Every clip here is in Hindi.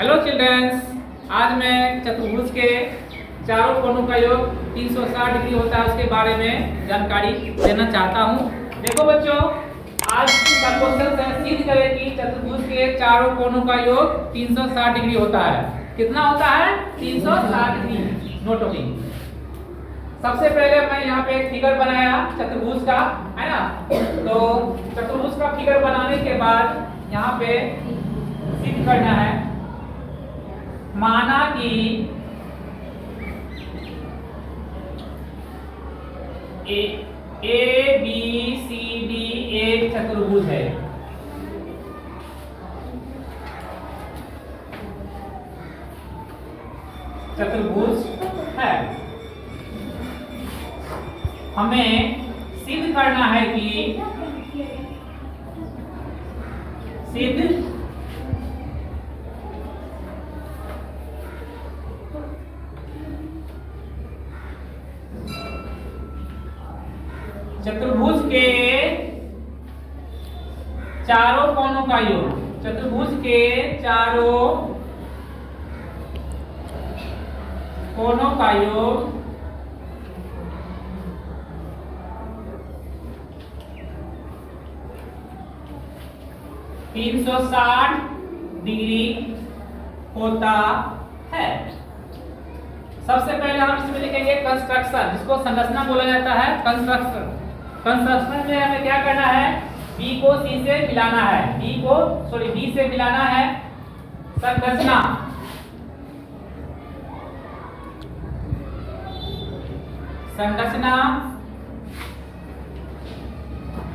हेलो चिल्ड्रंस, आज मैं चतुर्भुज के चारों कोणों का योग 360 डिग्री होता है उसके बारे में जानकारी देना चाहता हूँ। देखो बच्चों, आज का क्वेश्चन है सिद्ध करें कि चतुर्भुज के चारों कोणों का योग 360 डिग्री होता है। कितना होता है? 360 डिग्री। नोट की सबसे पहले मैं यहाँ पे एक फिगर बनाया चतुर्भुज का, है ना। तो चतुर्भुज का फिगर बनाने के बाद यहाँ पे सिद्ध करना है। माना कि ए बी सी डी एक चतुर्भुज है। चतुर्भुज है। हमें सिद्ध करना है कि सिद्ध चतुर्भुज के चारों कोणों का योग, चतुर्भुज के चारों कोणों का योग 360 डिग्री होता है। सबसे पहले हम इसमें लिखेंगे कंस्ट्रक्शन, जिसको संरचना बोला जाता है। कंस्ट्रक्शन में हमें क्या करना है? बी को सी से मिलाना है, बी से मिलाना है। संरचना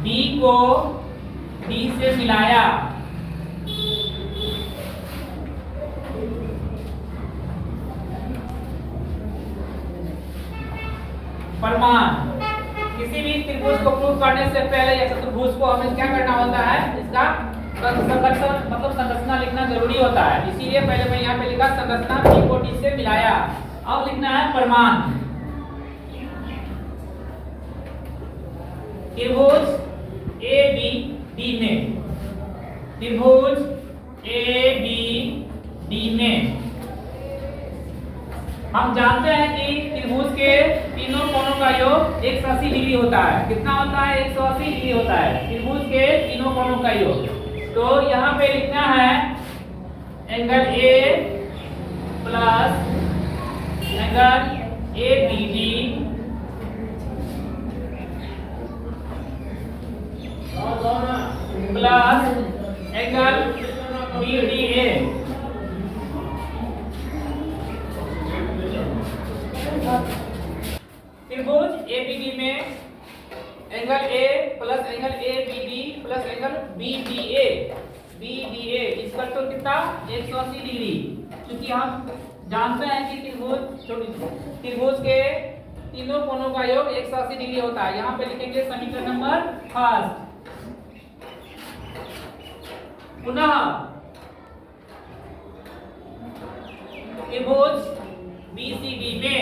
बी को डी से मिलाया। प्रमाण, किसी भी त्रिभुज को प्रूव करने से पहले या चतुर्भुज को हमें क्या करना होता है? इसका संरचना मतलब संरचना लिखना जरूरी होता है। इसीलिए पहले मैं यहाँ पे लिखा संरचना बी को डी से मिलाया। अब लिखना है प्रमाण। त्रिभुज ए बी डी में, त्रिभुज ए बी डी में हम जानते हैं कि त्रिभुज के तीनों कोणों का योग 180 डिग्री होता है। कितना होता है? 180 डिग्री होता है त्रिभुज के तीनों कोणों का योग। तो यहाँ पे लिखना है angle A plus angle A B D plus angle B D A. त्रिभुज एबीडी में angle A plus angle A B D plus angle B D A इसका तो कितना? 180 डिग्री। क्योंकि हम जानते हैं कि त्रिभुज के तीनों कोणों का योग 180 डिग्री होता है। यहाँ पे लिखेंगे समीकरण नंबर फर्स्ट। पुनः त्रिभुज बीसीडी में,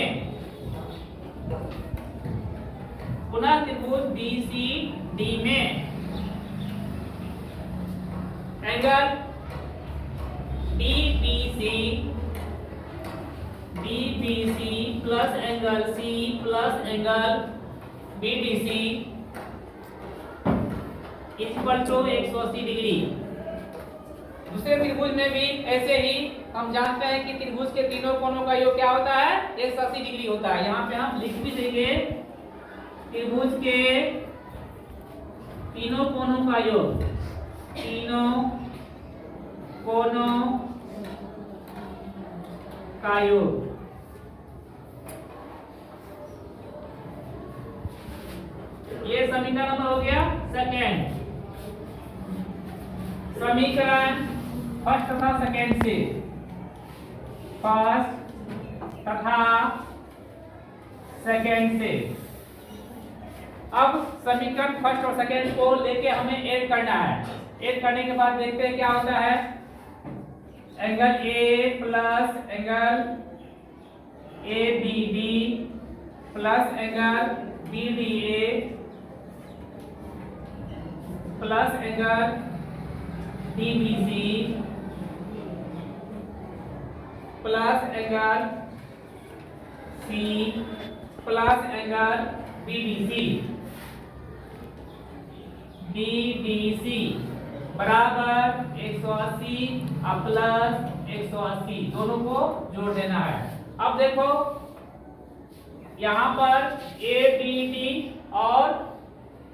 पुनः त्रिभुज बीसीडी में angle DBC plus angle C plus angle BDC equal to 180 degree. दूसरे त्रिभुज में भी ऐसे ही हम जानते हैं कि त्रिभुज के तीनों कोणों का योग क्या होता है? 180 डिग्री होता है। यहाँ पे हम लिख भी देंगे त्रिभुज के तीनों कोणों का योग, तीनों कोणों का योग ये समीकरण नंबर हो गया सेकेंड। समीकरण फर्स्ट तथा सेकेंड से, फर्स्ट तथा सेकेंड से। अब समीकरण फर्स्ट और सेकेंड को लेके हमें ऐड करना है। ऐड करने के बाद देखते हैं क्या होता है। Angle A plus angle A B D plus angle B D A plus angle DBC plus angle C plus angle BDC BDC बराबर 180 और प्लस 180 दोनों को जोड़ देना है। अब देखो यहां पर ABD और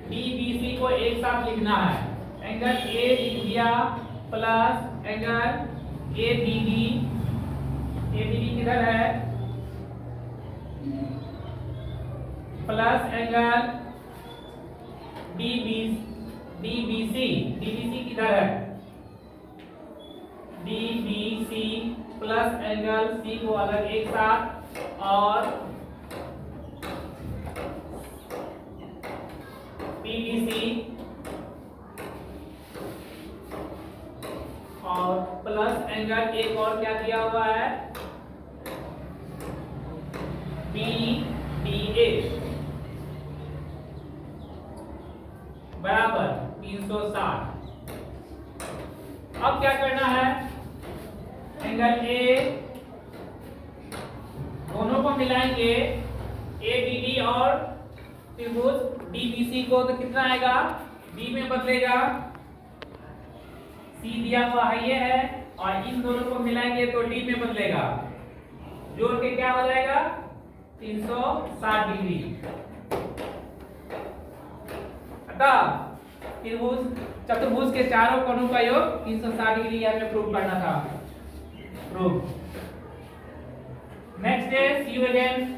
DBC को एक साथ लिखना है। एंगल A लिख दिया प्लस एंगल ABD किधर है प्लस एंगल DBC किधर है DBC प्लस एंगल C को अलग एक साथ और PBC और प्लस एंगल एक और क्या दिया हुआ है BDA बराबर 360। अब क्या करना है एंगल A दोनों को मिलाएंगे ABD और त्रिभुज DBC को तो कितना आएगा B में बदलेगा C दिया हुआ है ये है और इन दोनों को मिलाएंगे तो D में बदलेगा जोड़ के क्या हो जाएगा 360 डिग्री। अतः चतुर्भुज के चारों कोणों का योग 360 डिग्री हमें प्रूव करना था। Prove next day see you again.